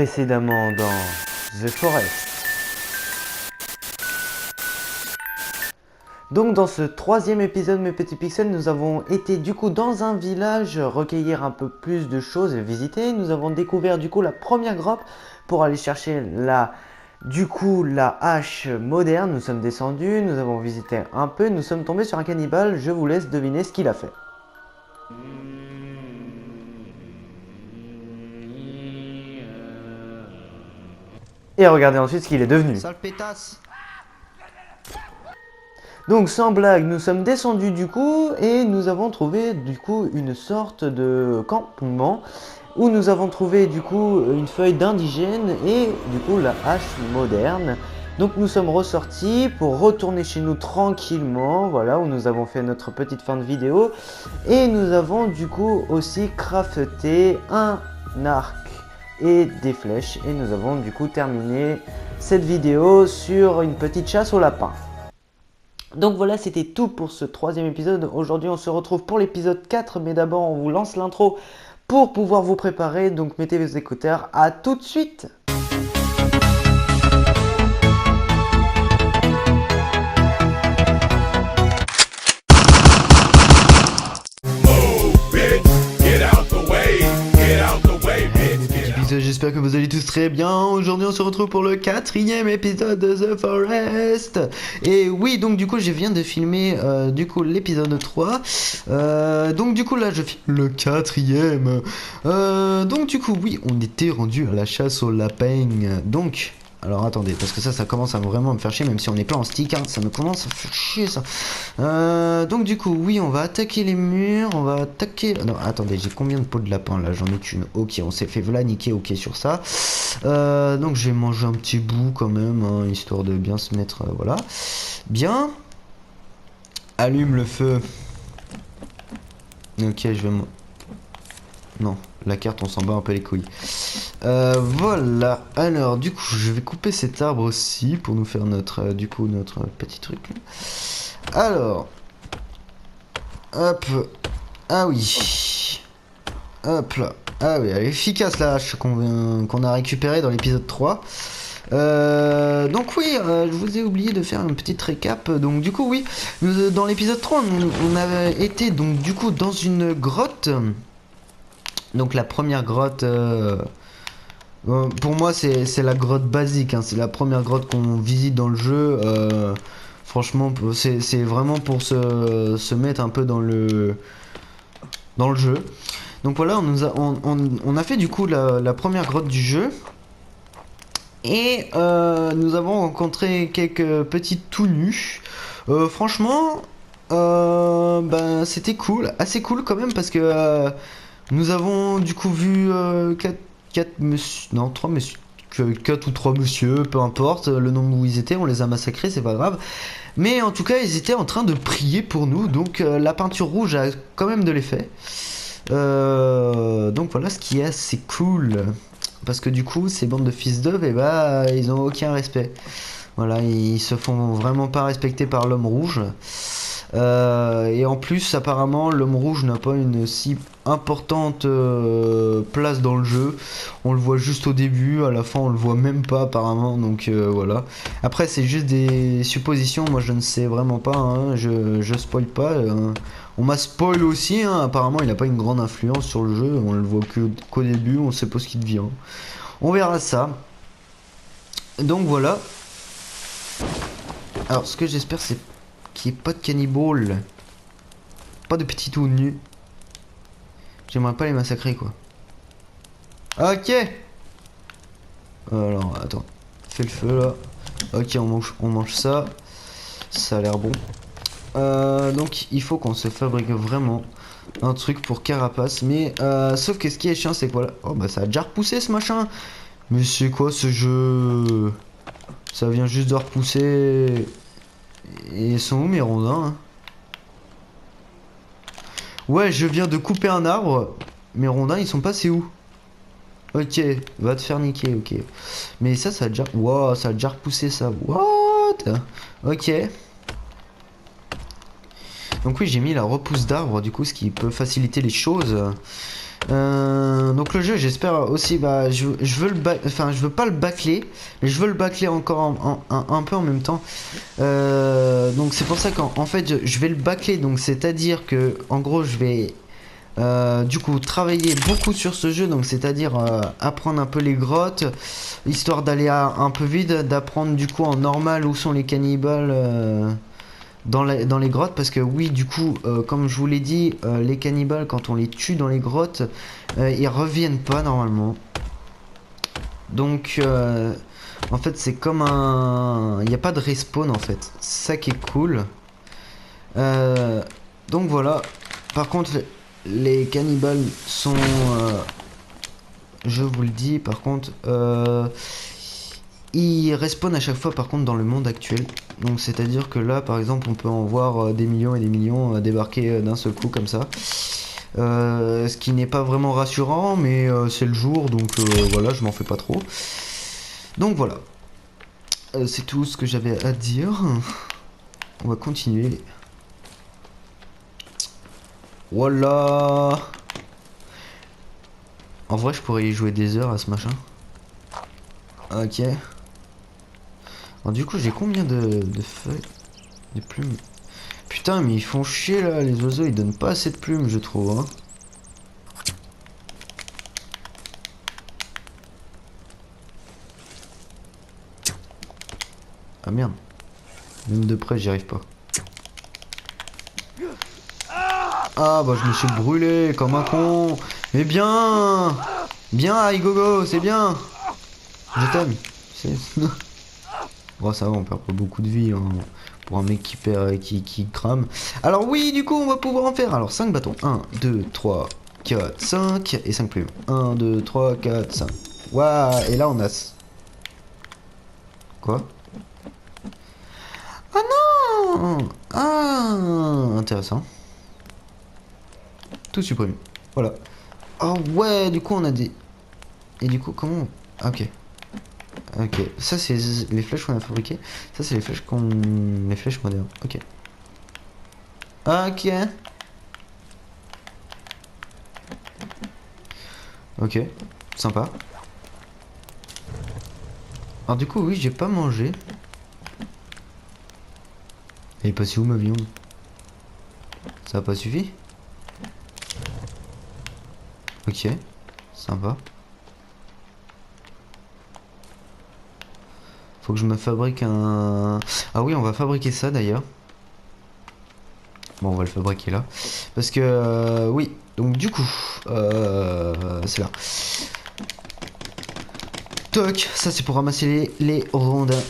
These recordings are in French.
Précédemment dans The Forest. Donc dans ce troisième épisode mes petits pixels, nous avons été du coup dans un village recueillir un peu plus de choses et visiter. Nous avons découvert du coup la première grotte pour aller chercher la hache moderne. Nous sommes descendus, nous avons visité un peu, nous sommes tombés sur un cannibale. Je vous laisse deviner ce qu'il a fait. Et regardez ensuite ce qu'il est devenu. Sale pétasse. Donc sans blague, nous sommes descendus du coup et nous avons trouvé du coup une sorte de campement où nous avons trouvé du coup une feuille d'indigène et du coup la hache moderne. Donc nous sommes ressortis pour retourner chez nous tranquillement, voilà, où nous avons fait notre petite fin de vidéo. Et nous avons du coup aussi crafté un arc et des flèches et nous avons du coup terminé cette vidéo sur une petite chasse au lapin. Donc voilà, c'était tout pour ce troisième épisode. Aujourd'hui on se retrouve pour l'épisode 4, mais d'abord on vous lance l'intro pour pouvoir vous préparer. Donc mettez vos écouteurs, à tout de suite. J'espère que vous allez tous très bien. Aujourd'hui on se retrouve pour le quatrième épisode de The Forest. Et oui, donc du coup je viens de filmer du coup l'épisode 3. Donc du coup là je filme le quatrième. Donc du coup oui, on était rendu à la chasse au lapin. Donc alors attendez, parce que ça commence à vraiment me faire chier, même si on n'est pas en stick, hein, ça me commence à faire chier ça. Donc du coup, oui, on va attaquer les murs, on va attaquer... Non, attendez, j'ai combien de peaux de lapin là? J'en ai qu'une. Ok, on s'est fait niquer, ok sur ça. Donc je vais manger un petit bout quand même, hein, histoire de bien se mettre... voilà. Bien. Allume le feu. Ok, je vais... Non, la carte on s'en bat un peu les couilles. Voilà, alors du coup je vais couper cet arbre aussi pour nous faire notre notre petit truc. Alors, hop, ah oui, hop là, ah oui, elle est efficace la hache qu'on a récupérée dans l'épisode 3. Donc oui, je vous ai oublié de faire une petite récap. Donc du coup oui, dans l'épisode 3 on avait été donc du coup dans une grotte. Donc la première grotte, pour moi c'est la grotte basique, hein, c'est la première grotte qu'on visite dans le jeu. Franchement c'est vraiment pour se mettre un peu dans le jeu. Donc voilà, on a fait du coup la première grotte du jeu. Et nous avons rencontré quelques petites tout nus. Franchement ben, c'était cool, assez cool quand même, parce que nous avons du coup vu 4 monsieur, non 3 monsieur, 4 ou 3 monsieur, peu importe le nombre où ils étaient, on les a massacrés, c'est pas grave. Mais en tout cas ils étaient en train de prier pour nous, donc la peinture rouge a quand même de l'effet. Donc voilà, ce qui est assez cool. Parce que du coup ces bandes de fils d'œufs, et bah ils ont aucun respect. Voilà, ils se font vraiment pas respecter par l'homme rouge. Et en plus apparemment l'homme rouge n'a pas une si importante place dans le jeu. On le voit juste au début, à la fin on le voit même pas apparemment, donc voilà. Après c'est juste des suppositions, moi je ne sais vraiment pas, hein, je spoil pas. On m'a spoil aussi, hein, apparemment il n'a pas une grande influence sur le jeu, on le voit qu'au début, on sait pas ce qu'il devient. On verra ça. Donc voilà. Alors ce que j'espère c'est qu'il n'y ait pas de cannibales. Pas de petits tout nus. J'aimerais pas les massacrer quoi. Ok. Alors attends. Fais le feu là. Ok, on mange ça. Ça a l'air bon. Donc il faut qu'on se fabrique vraiment un truc pour carapace. Mais sauf que ce qui est chiant c'est que voilà. Oh bah ça a déjà repoussé ce machin. Mais c'est quoi ce jeu? Ça vient juste de repousser. Et ils sont où mes rondins, hein? Ouais, je viens de couper un arbre. Mes rondins, ils sont passés où? Ok, va te faire niquer, ok. Mais ça a déjà... Wow, ça a déjà repoussé ça. What? Ok. Donc oui, j'ai mis la repousse d'arbre, du coup, ce qui peut faciliter les choses. Donc le jeu, j'espère aussi, bah, je veux enfin, je veux pas le bâcler, mais je veux le bâcler encore un peu en même temps. Donc c'est pour ça qu'en fait, je vais le bâcler. Donc c'est-à-dire que, en gros, je vais du coup travailler beaucoup sur ce jeu. Donc c'est-à-dire apprendre un peu les grottes, histoire d'aller un peu vite, d'apprendre du coup en normal où sont les cannibales. Dans les grottes, parce que oui, du coup, comme je vous l'ai dit, les cannibales, quand on les tue dans les grottes, ils reviennent pas normalement. Donc en fait c'est comme un, il n'y a pas de respawn en fait, c'est ça qui est cool. Euh, donc voilà. Par contre les cannibales sont je vous le dis, par contre ils respawnent à chaque fois, par contre, dans le monde actuel. Donc c'est à dire que là par exemple on peut en voir des millions et des millions débarquer d'un seul coup comme ça. Ce qui n'est pas vraiment rassurant, mais c'est le jour, donc voilà, je m'en fais pas trop. Donc voilà, c'est tout ce que j'avais à dire. On va continuer. Voilà. En vrai, je pourrais y jouer des heures à ce machin. Ok. Alors du coup, j'ai combien de feuilles, de plumes? Putain, mais ils font chier là, les oiseaux, ils donnent pas assez de plumes, je trouve. Hein. Ah merde. Même de près, j'y arrive pas. Ah bah je me suis brûlé comme un con. Mais bien. Bien, Igogo, c'est bien. Je t'aime. Bon, ça va, on perd pas beaucoup de vie hein, pour un mec qui perd, qui crame. Alors oui, du coup, on va pouvoir en faire. Alors 5 bâtons. 1, 2, 3, 4, 5 et 5 plumes. 1, 2, 3, 4, 5. Waouh, et là on a... Quoi? Ah non. Ah, intéressant. Tout supprimé. Voilà. Oh ouais, du coup on a des... Et du coup, comment... Ah, ok. Ok, ça c'est les flèches qu'on a fabriquées. Ça c'est les flèches qu'on... Les flèches modernes. Ok. Ok. Ok. Sympa. Alors du coup, oui, j'ai pas mangé. Elle est passée où ma viande? Ça a pas suffi? Ok. Sympa. Faut que je me fabrique un... Ah oui, on va fabriquer ça d'ailleurs. Bon, on va le fabriquer là. Parce que, oui. Donc, du coup, c'est là. Toc, ça c'est pour ramasser les rondins.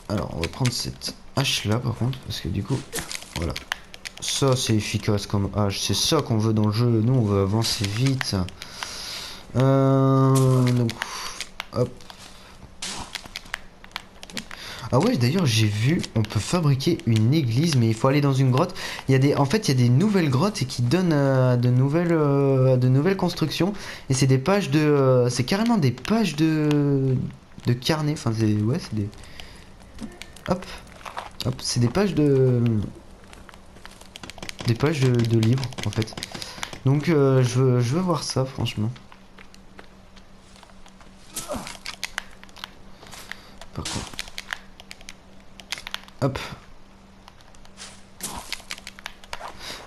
Alors, on va prendre cette hache là par contre. Parce que du coup, voilà. Ça c'est efficace comme hache. C'est ça qu'on veut dans le jeu. Nous, on veut avancer vite. Donc, hop. Ah ouais, d'ailleurs j'ai vu, on peut fabriquer une église, mais il faut aller dans une grotte. Il y a des, en fait, il y a des nouvelles grottes et qui donnent de nouvelles constructions. Et c'est des pages de, c'est carrément des pages de carnet. Enfin, c'est, ouais, c'est des, hop, hop, c'est des pages de livres en fait. Donc je veux voir ça, franchement. Par contre, hop.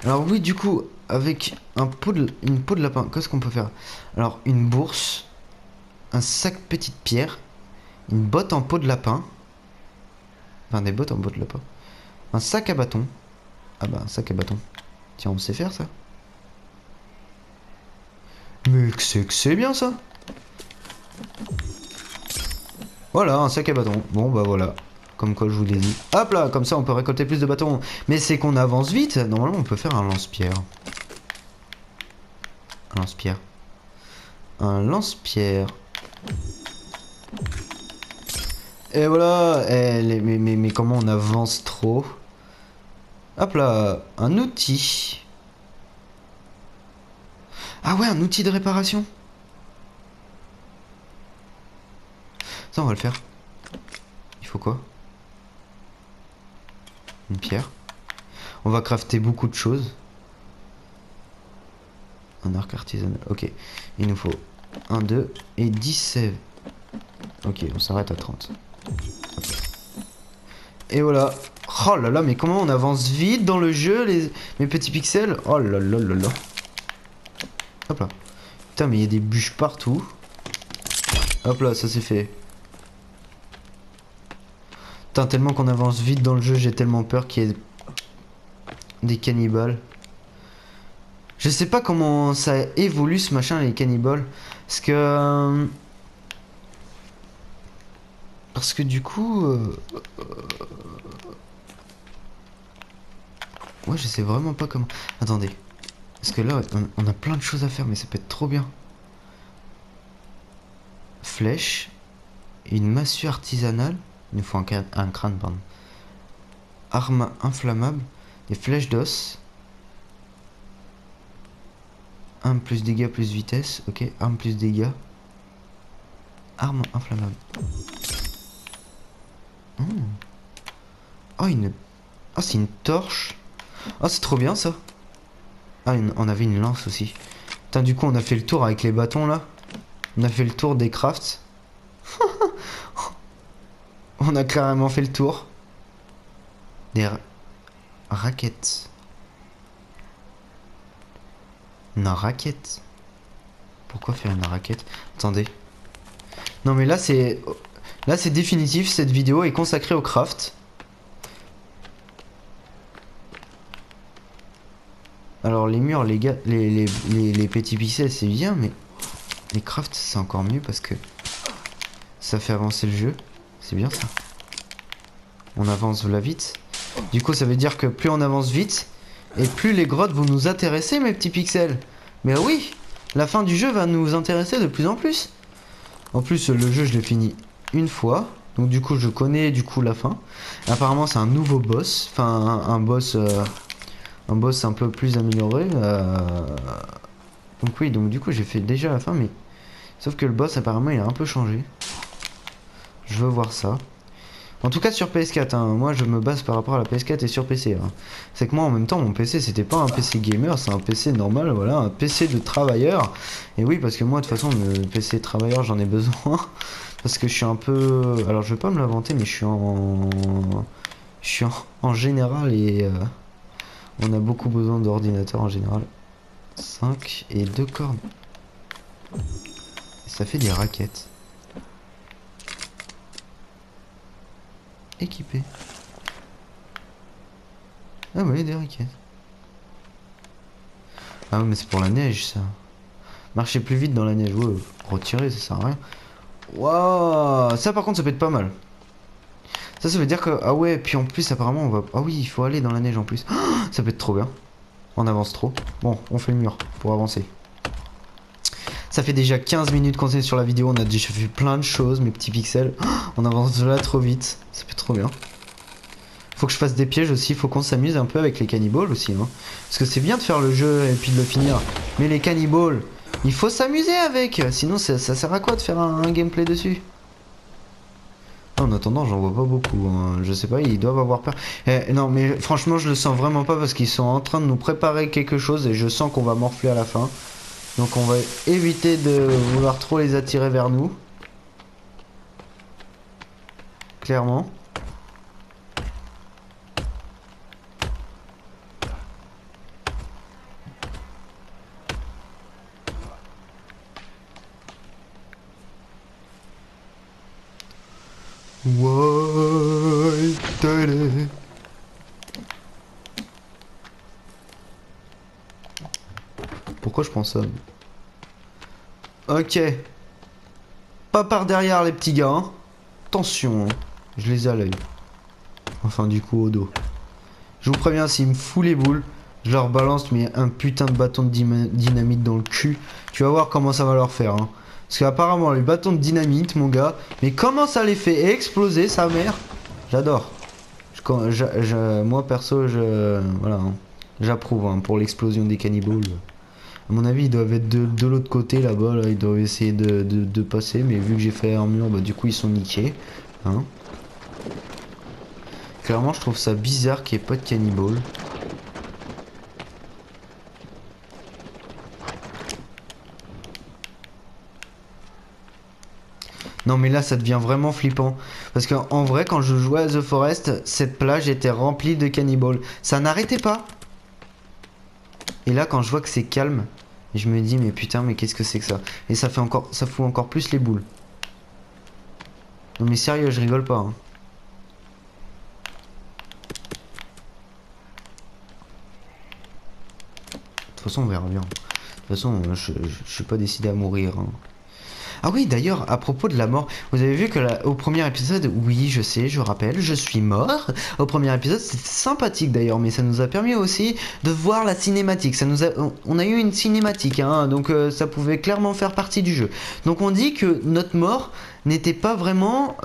Alors oui, du coup, avec une peau de lapin, qu'est-ce qu'on peut faire? Alors, une bourse, un sac petite pierre, une botte en peau de lapin, enfin des bottes en peau de lapin, un sac à bâton. Ah bah, un sac à bâton. Tiens, on sait faire ça. Mais que c'est bien ça. Voilà, un sac à bâton. Bon bah voilà. Comme quoi je vous l'ai dit. Hop là, comme ça on peut récolter plus de bâtons. Mais c'est qu'on avance vite. Normalement on peut faire un lance-pierre. Un lance-pierre. Un lance-pierre. Et voilà. Mais comment on avance trop? Hop là. Un outil. Ah ouais, un outil de réparation. Ça on va le faire. Il faut quoi? Une pierre. On va crafter beaucoup de choses. Un arc artisanal. Ok. Il nous faut 1, 2 et 10 sèves. Ok, on s'arrête à 30. Et voilà. Oh là là, mais comment on avance vite dans le jeu, mes petits pixels. Oh là là là là. Hop là. Putain, mais il y a des bûches partout. Hop là, ça c'est fait. Putain, tellement qu'on avance vite dans le jeu, j'ai tellement peur qu'il y ait des cannibales. Je sais pas comment ça évolue ce machin, les cannibales. Parce que du coup... Ouais, je sais vraiment pas comment... Attendez. Parce que là, on a plein de choses à faire, mais ça peut être trop bien. Flèche. Une massue artisanale. Il nous faut un crâne, pardon. Arme inflammable. Des flèches d'os. Arme plus dégâts plus vitesse. Ok, arme plus dégâts. Arme inflammable. Oh, oh, c'est une torche. Oh, c'est trop bien ça. Ah, on avait une lance aussi. Putain, du coup, on a fait le tour avec les bâtons là. On a fait le tour des crafts. On a carrément fait le tour. Des raquettes. Une raquette. Pourquoi faire une raquette? Attendez. Non mais là c'est... Là c'est définitif, cette vidéo est consacrée au craft. Alors les murs, les gars, les petits pixels c'est bien, mais les crafts c'est encore mieux parce que ça fait avancer le jeu. C'est bien ça. On avance là vite. Du coup ça veut dire que plus on avance vite, et plus les grottes vont nous intéresser, mes petits pixels. Mais oui, la fin du jeu va nous intéresser de plus en plus. En plus le jeu je l'ai fini une fois. Donc du coup je connais du coup la fin. Apparemment c'est un nouveau boss. Enfin un boss un peu plus amélioré. Donc oui, donc du coup j'ai fait déjà la fin, mais sauf que le boss apparemment il a un peu changé. Je veux voir ça. En tout cas sur PS4, hein. Moi je me base par rapport à la PS4 et sur PC. Hein. C'est que moi en même temps mon PC c'était pas un PC gamer, c'est un PC normal, voilà, un PC de travailleur. Et oui parce que moi de toute façon le PC travailleur j'en ai besoin. Parce que je suis un peu... Alors je vais pas me l'inventer mais je suis en général et... on a beaucoup besoin d'ordinateur en général. 5 et 2 cordes. Et ça fait des raquettes. Équipé. Ah ouais, des raquettes. Ah ouais, mais c'est pour la neige ça. Marcher plus vite dans la neige, ouais, retirer ça sert à rien. Waouh, ça par contre ça peut être pas mal. Ça veut dire que... Ah ouais, puis en plus apparemment on va... Ah oui, il faut aller dans la neige en plus. Ça peut être trop bien. On avance trop. Bon, on fait le mur pour avancer. Ça fait déjà 15 minutes qu'on est sur la vidéo, on a déjà fait plein de choses, mes petits pixels. On avance là trop vite, ça peut être trop bien. Faut que je fasse des pièges aussi, faut qu'on s'amuse un peu avec les cannibales aussi. Hein. Parce que c'est bien de faire le jeu et puis de le finir. Mais les cannibales, il faut s'amuser avec. Sinon ça sert à quoi de faire un gameplay dessus? En attendant, j'en vois pas beaucoup. Hein. Je sais pas, ils doivent avoir peur. Non, mais franchement, je le sens vraiment pas parce qu'ils sont en train de nous préparer quelque chose et je sens qu'on va morfler à la fin. Donc on va éviter de vouloir trop les attirer vers nous. Clairement. Pourquoi je prends ça? Ok. Pas par derrière les petits gars. Hein. Attention. Hein. Je les ai à l'œil. Enfin du coup au dos. Je vous préviens, s'ils me foutent les boules, je leur balance mais un putain de bâton de dynamite dans le cul. Tu vas voir comment ça va leur faire. Hein. Parce qu'apparemment les bâtons de dynamite, mon gars, mais comment ça les fait exploser sa mère? J'adore. Moi perso, voilà, hein. J'approuve hein, pour l'explosion des cannibales. À mon avis, ils doivent être de l'autre côté là-bas. Là, ils doivent essayer de passer, mais vu que j'ai fait un mur, bah, du coup ils sont niqués. Hein. Clairement, je trouve ça bizarre qu'il n'y ait pas de cannibales. Non mais là ça devient vraiment flippant. Parce qu'en vrai quand je jouais à The Forest, cette plage était remplie de cannibales. Ça n'arrêtait pas. Et là quand je vois que c'est calme, je me dis mais putain mais qu'est-ce que c'est que ça. Et ça fout encore plus les boules. Non mais sérieux je rigole pas hein. De toute façon on verra bien. De toute façon je suis pas décidé à mourir hein. Ah oui, d'ailleurs, à propos de la mort, vous avez vu que au premier épisode, oui, je sais, je rappelle, je suis mort. Au premier épisode, c'était sympathique d'ailleurs, mais ça nous a permis aussi de voir la cinématique. On a eu une cinématique, hein, donc ça pouvait clairement faire partie du jeu. Donc on dit que notre mort n'était pas vraiment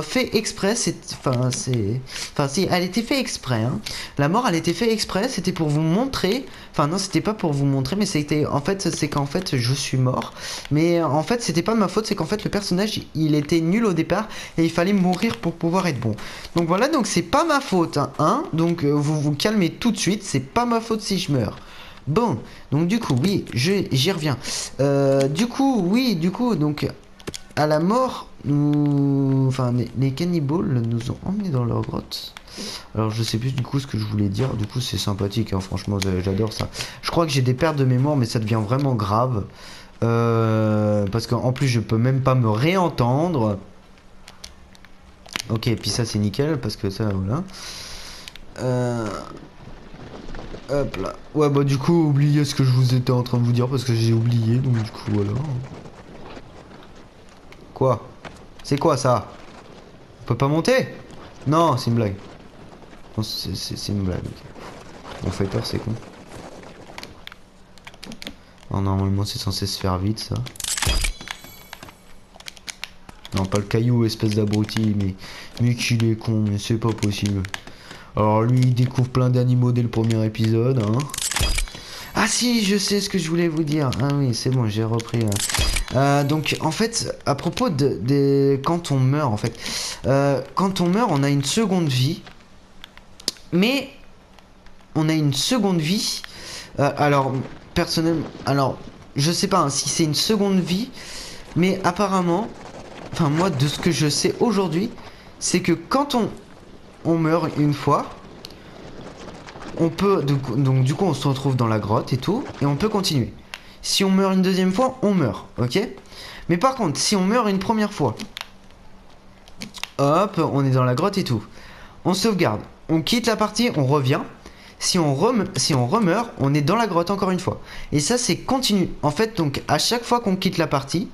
fait exprès. Enfin, si, elle était fait exprès. Hein. La mort, elle était fait exprès. C'était pour vous montrer. Enfin, non, c'était pas pour vous montrer, mais c'était. En fait, c'est qu'en fait, je suis mort. Mais en fait, c'était pas de ma faute. C'est qu'en fait, le personnage, il était nul au départ et il fallait mourir pour pouvoir être bon. Donc voilà, donc c'est pas ma faute, hein. Donc vous vous calmez tout de suite. C'est pas ma faute si je meurs. Bon, donc du coup, oui, j'y reviens. Du coup, donc à la mort, enfin, les cannibales nous ont emmenés dans leur grotte. Alors je sais plus du coup ce que je voulais dire. Du coup c'est sympathique, hein, franchement j'adore ça. Je crois que j'ai des pertes de mémoire, mais ça devient vraiment grave. Parce qu'en plus je peux même pas me réentendre. Ok, et puis ça c'est nickel parce que ça voilà. Hop là. Ouais bah du coup oubliez ce que je vous étais en train de vous dire parce que j'ai oublié, donc du coup voilà. Quoi? C'est quoi ça? On peut pas monter? Non, c'est une blague. Non, c'est une blague. Mon fighter, c'est con. Alors, normalement, c'est censé se faire vite, ça. Non, pas le caillou, espèce d'abruti, mais qu'il est con, mais c'est pas possible. Alors, lui, il découvre plein d'animaux dès le premier épisode, hein. Ah si, je sais ce que je voulais vous dire. Ah oui, c'est bon, j'ai repris. Donc en fait, à propos de quand on meurt, en fait, quand on meurt, on a une seconde vie, mais on a une seconde vie. Alors personnellement, alors je sais pas hein, si c'est une seconde vie, mais apparemment, enfin moi de ce que je sais aujourd'hui, c'est que quand on meurt une fois, on peut donc du coup on se retrouve dans la grotte et tout, et on peut continuer. Si on meurt une deuxième fois, on meurt, ok? Mais par contre, si on meurt une première fois, hop, on est dans la grotte et tout. On sauvegarde, on quitte la partie, on revient. Si on remeurt, on est dans la grotte encore une fois. Et ça, c'est continu. En fait, donc, à chaque fois qu'on quitte la partie,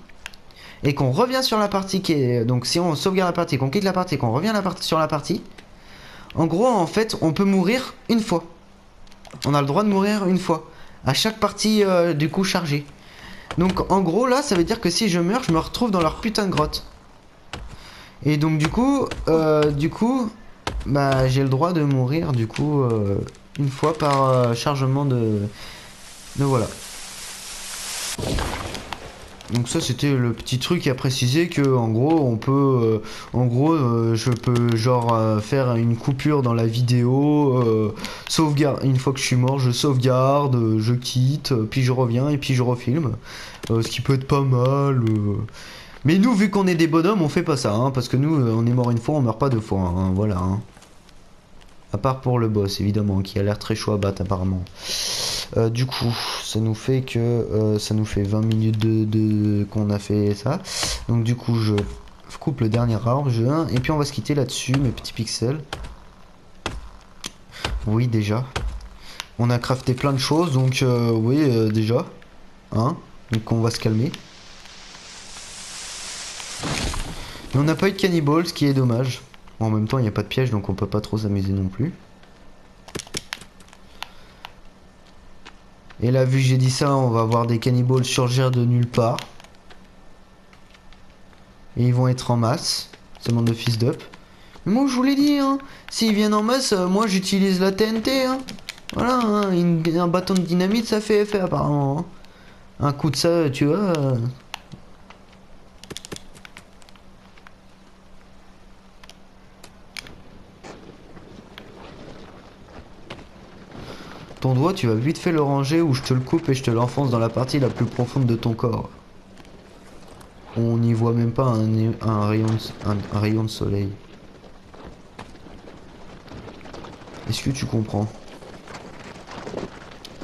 et qu'on revient sur la partie qui est... Donc, si on sauvegarde la partie, qu'on quitte la partie, qu'on revient sur la partie, en gros, en fait, on peut mourir une fois. On a le droit de mourir une fois. À chaque partie, du coup, chargée. Donc, en gros, là, ça veut dire que si je meurs, je me retrouve dans leur putain de grotte. Et donc, du coup, bah, j'ai le droit de mourir, du coup, une fois par chargement de voilà. Donc ça c'était le petit truc à préciser que en gros on peut je peux genre faire une coupure dans la vidéo, sauvegarde une fois que je suis mort, je sauvegarde, je quitte, puis je reviens et puis je refilme, ce qui peut être pas mal. Mais nous vu qu'on est des bonhommes on fait pas ça hein, parce que nous on est mort une fois on meurt pas deux fois hein, voilà hein. À part pour le boss évidemment qui a l'air très chaud à battre apparemment. Du coup ça nous fait que ça nous fait 20 minutes de qu'on a fait ça. Donc du coup je coupe le dernier arbre et puis on va se quitter là-dessus mes petits pixels. Oui déjà. On a crafté plein de choses donc oui déjà. Hein. Donc on va se calmer. Mais on n'a pas eu de cannibales ce qui est dommage. En même temps il n'y a pas de piège donc on peut pas trop s'amuser non plus. Et là vu que j'ai dit ça on va avoir des cannibales surgir de nulle part. Et ils vont être en masse. Ce monde de fils d'up. Mais moi je vous l'ai dit hein. S'ils viennent en masse moi j'utilise la TNT hein. Voilà hein. Un bâton de dynamite ça fait effet apparemment hein. Un coup de ça tu vois Ton doigt, tu vas vite fait le ranger ou je te le coupe et je te l'enfonce dans la partie la plus profonde de ton corps. On n'y voit même pas un rayon de soleil. Est-ce que tu comprends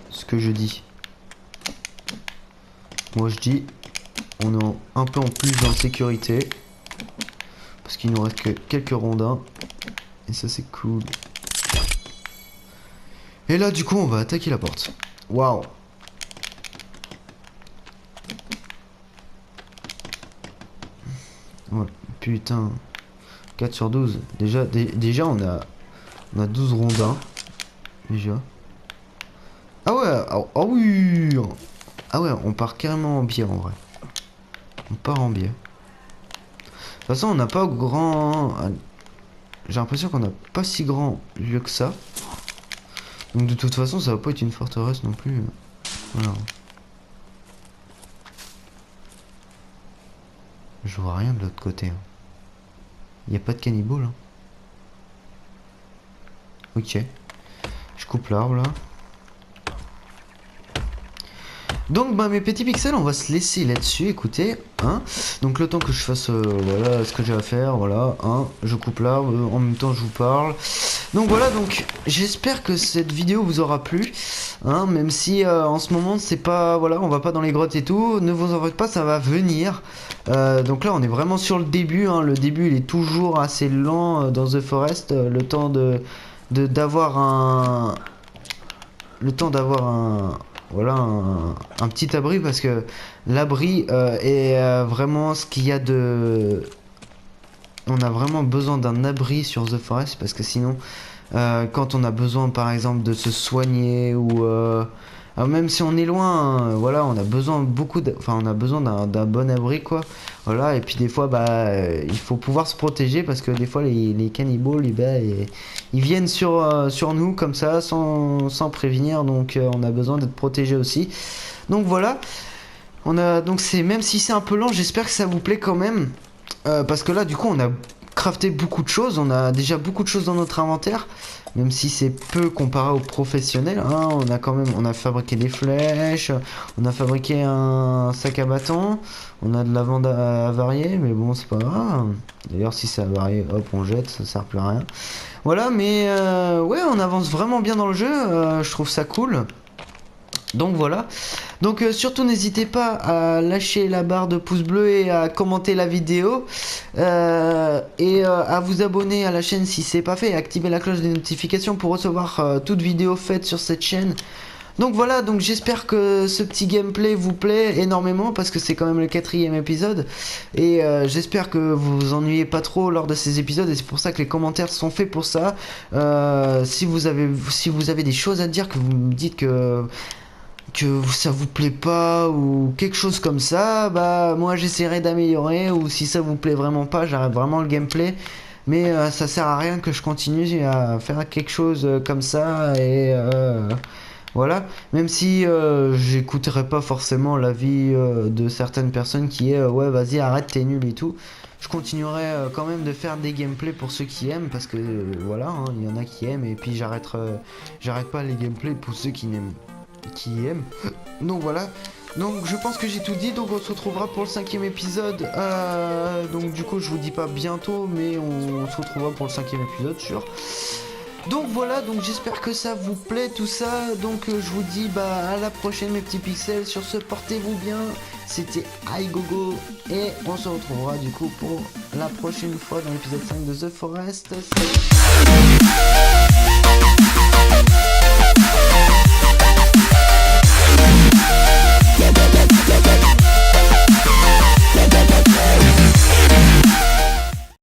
ce que je dis? Moi je dis, on est un peu en plus en sécurité. Parce qu'il nous reste que quelques rondins. Et ça c'est cool. Et là du coup on va attaquer la porte. Waouh. Ouais, putain. 4 sur 12. Déjà on a 12 rondins. Déjà. Ah ouais, ah oui. Ah ouais, on part carrément en biais en vrai. On part en biais. De toute façon, on n'a pas grand... J'ai l'impression qu'on n'a pas si grand lieu que ça. Donc de toute façon, ça va pas être une forteresse non plus. Voilà. Je vois rien de l'autre côté. Il n'y a pas de cannibale. Hein. Ok. Je coupe l'arbre là. Donc bah mes petits pixels, on va se laisser là-dessus, écoutez, hein. Donc le temps que je fasse voilà ce que j'ai à faire, voilà, hein, je coupe l'arbre, en même temps je vous parle. Donc voilà, donc j'espère que cette vidéo vous aura plu, hein, même si en ce moment c'est pas, voilà, on va pas dans les grottes et tout, ne vous en faites pas, ça va venir. Donc là on est vraiment sur le début, hein, le début il est toujours assez lent dans The Forest, le temps d'avoir un... Le temps d'avoir un... Voilà un petit abri parce que l'abri est vraiment ce qu'il y a de... On a vraiment besoin d'un abri sur The Forest parce que sinon quand on a besoin par exemple de se soigner ou même si on est loin, voilà, on a besoin on a besoin d'un bon abri quoi. Voilà, et puis des fois il faut pouvoir se protéger parce que des fois les cannibales ils viennent sur nous comme ça sans prévenir, donc on a besoin d'être protégé aussi. Donc voilà. Donc c'est, même si c'est un peu lent, j'espère que ça vous plaît quand même. Parce que là du coup on a crafté beaucoup de choses, on a déjà beaucoup de choses dans notre inventaire. Même si c'est peu comparé aux professionnels, hein, on a fabriqué des flèches, on a fabriqué un sac à bâton, on a de la viande à varier, mais bon c'est pas grave. D'ailleurs si c'est avarié, hop on jette, ça sert plus à rien. Voilà, mais ouais on avance vraiment bien dans le jeu, je trouve ça cool. Donc voilà, donc surtout n'hésitez pas à lâcher la barre de pouce bleu et à commenter la vidéo et à vous abonner à la chaîne si c'est pas fait et activer la cloche des notifications pour recevoir toute vidéo faite sur cette chaîne. Donc voilà, donc j'espère que ce petit gameplay vous plaît énormément parce que c'est quand même le 4e épisode et j'espère que vous vous ennuyez pas trop lors de ces épisodes et c'est pour ça que les commentaires sont faits pour ça. Si vous avez des choses à dire, que vous me dites que ça vous plaît pas ou quelque chose comme ça, bah moi j'essaierai d'améliorer, ou si ça vous plaît vraiment pas, j'arrête vraiment le gameplay. Mais ça sert à rien que je continue à faire quelque chose comme ça et voilà. Même si j'écouterai pas forcément l'avis de certaines personnes qui est ouais vas-y arrête t'es nul et tout. Je continuerai quand même de faire des gameplays pour ceux qui aiment parce que voilà, hein, il y en a qui aiment et puis j'arrête pas les gameplays pour ceux qui aiment. Donc voilà, donc je pense que j'ai tout dit, donc on se retrouvera pour le 5e épisode. Donc du coup je vous dis pas bientôt, mais on se retrouvera pour le 5e épisode sûr. Donc voilà, donc j'espère que ça vous plaît tout ça. Donc je vous dis à la prochaine mes petits pixels. Sur ce, portez-vous bien. C'était iGogo et on se retrouvera du coup pour la prochaine fois dans l'épisode 5 de The Forest. Salut.